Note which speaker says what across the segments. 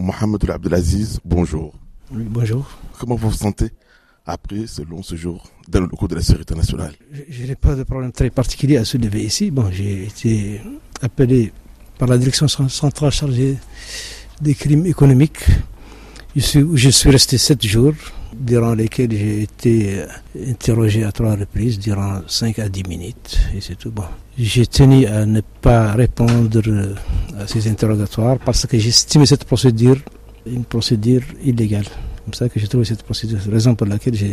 Speaker 1: Mohamed Abdelaziz, bonjour.
Speaker 2: Oui, bonjour.
Speaker 1: Comment vous vous sentez après ce long séjour dans le locaux de la sécurité nationale?
Speaker 2: Je n'ai pas de problème très particulier à soulever ici. Bon, j'ai été appelé par la direction centrale chargée des crimes économiques. Je suis resté 7 jours, durant lesquels j'ai été interrogé à 3 reprises, durant 5 à 10 minutes, et c'est tout. Bon. J'ai tenu à ne pas répondre à ces interrogatoires parce que j'estimais cette procédure une procédure illégale. C'est comme ça que j'ai trouvé cette procédure. C'est la raison pour laquelle je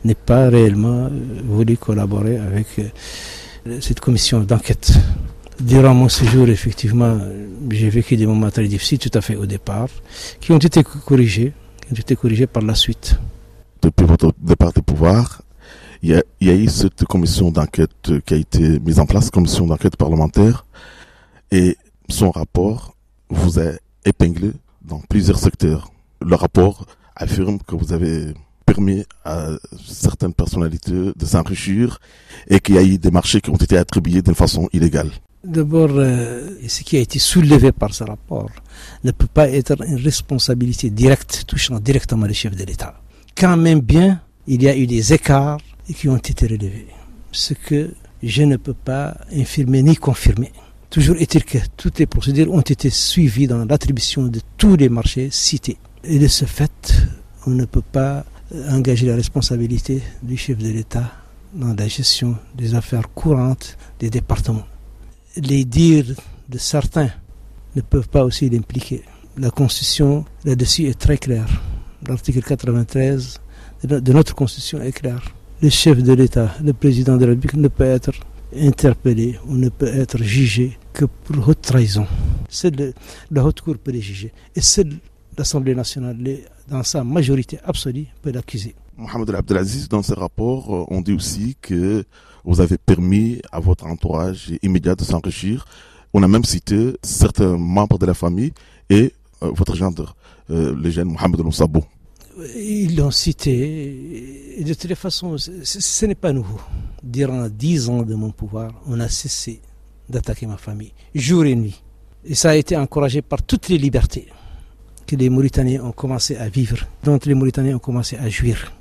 Speaker 2: n'ai pas réellement voulu collaborer avec cette commission d'enquête. Durant mon séjour, effectivement, j'ai vécu des moments très difficiles tout à fait au départ, qui ont été corrigés par la suite.
Speaker 1: Depuis votre départ du pouvoir, il y a eu cette commission d'enquête qui a été mise en place, commission d'enquête parlementaire, et son rapport vous a épinglé dans plusieurs secteurs. Le rapport affirme que vous avez permis à certaines personnalités de s'enrichir et qu'il y a eu des marchés qui ont été attribués d'une façon illégale.
Speaker 2: D'abord, ce qui a été soulevé par ce rapport ne peut pas être une responsabilité directe touchant directement les chefs de l'État. Quand même bien, il y a eu des écarts qui ont été relevés. Ce que je ne peux pas infirmer ni confirmer. Toujours est-il que toutes les procédures ont été suivies dans l'attribution de tous les marchés cités. Et de ce fait, on ne peut pas engager la responsabilité du chef de l'État dans la gestion des affaires courantes des départements. Les dires de certains ne peuvent pas aussi l'impliquer. La Constitution là-dessus est très claire. L'article 93 de notre Constitution est clair. Le chef de l'État, le président de la République, ne peut être interpellé ou ne peut être jugé que pour haute trahison. Seule la haute cour peut les juger. Et seule l'Assemblée nationale, dans sa majorité absolue, peut l'accuser.
Speaker 1: Mohamed Abdelaziz, dans ce rapport, on dit aussi que vous avez permis à votre entourage immédiat de s'enrichir. On a même cité certains membres de la famille et votre gendre, le jeune Mohamed Loussabou.
Speaker 2: Ils l'ont cité. Et de toutes les façons, ce n'est pas nouveau. Durant 10 ans de mon pouvoir, on a cessé d'attaquer ma famille, jour et nuit. Et ça a été encouragé par toutes les libertés que les Mauritaniens ont commencé à vivre, dont les Mauritaniens ont commencé à jouir.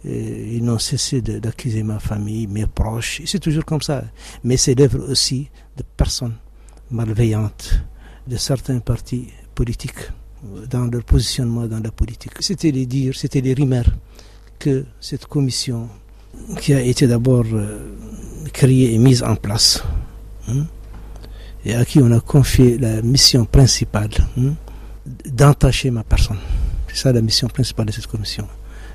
Speaker 2: Et ils n'ont cessé d'accuser ma famille, mes proches. Et c'est toujours comme ça. Mais c'est l'œuvre aussi de personnes malveillantes, de certains partis politiques, dans leur positionnement dans la politique. C'était les dires, c'était les rumeurs que cette commission, qui a été d'abord créée et mise en place, et à qui on a confié la mission principale d'entacher ma personne. C'est ça la mission principale de cette commission.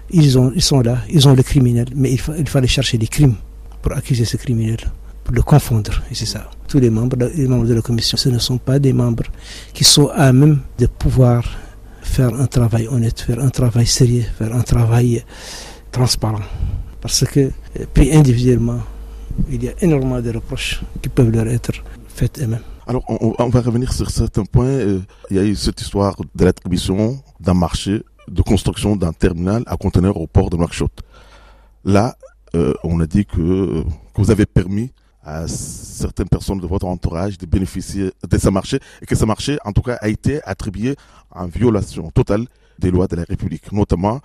Speaker 2: Ils sont là, ils ont le criminel, mais il fallait chercher des crimes pour accuser ce criminel, pour le confondre, et c'est ça. Tous les membres de la commission, ce ne sont pas des membres qui sont à même de pouvoir faire un travail honnête, faire un travail sérieux, faire un travail transparent. Parce que, pris individuellement, il y a énormément de reproches qui peuvent leur être faits eux-mêmes.
Speaker 1: Alors, on va revenir sur certains points. Il y a eu cette histoire de l'attribution d'un marché de construction d'un terminal à conteneurs au port de Nouakchott. Là, on a dit que vous avez permis à certaines personnes de votre entourage de bénéficier de ce marché et que ce marché, en tout cas, a été attribué en violation totale des lois de la République, notamment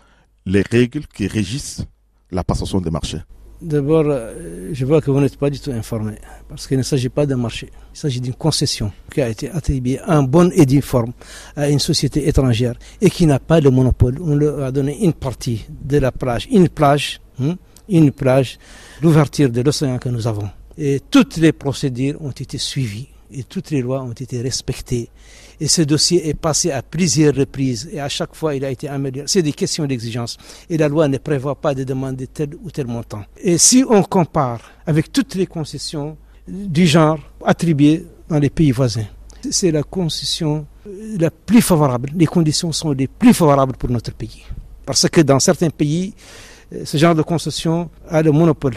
Speaker 1: les règles qui régissent la passation des marchés.
Speaker 2: D'abord, je vois que vous n'êtes pas du tout informé, parce qu'il ne s'agit pas d'un marché, il s'agit d'une concession qui a été attribuée en bonne et due forme à une société étrangère et qui n'a pas de monopole. On leur a donné une partie de la plage, l'ouverture de l'océan que nous avons. Et toutes les procédures ont été suivies et toutes les lois ont été respectées. Et ce dossier est passé à plusieurs reprises et à chaque fois il a été amélioré. C'est des questions d'exigence et la loi ne prévoit pas de demander tel ou tel montant. Et si on compare avec toutes les concessions du genre attribuées dans les pays voisins, c'est la concession la plus favorable. Les conditions sont les plus favorables pour notre pays. Parce que dans certains pays, ce genre de concession a le monopole.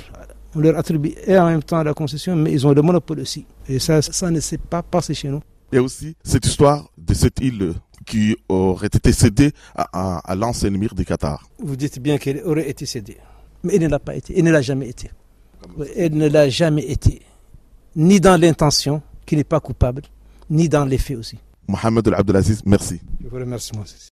Speaker 2: On leur attribue et en même temps la concession, mais ils ont le monopole aussi. Et ça ne s'est pas passé chez nous.
Speaker 1: Il y a aussi cette histoire de cette île qui aurait été cédée à l'ancien émir du Qatar.
Speaker 2: Vous dites bien qu'elle aurait été cédée. Mais elle ne l'a pas été. Elle ne l'a jamais été. Elle ne l'a jamais été. Ni dans l'intention, qui n'est pas coupable, ni dans les faits aussi.
Speaker 1: Mohamed El Abdelaziz, merci.
Speaker 2: Je vous remercie, moi aussi.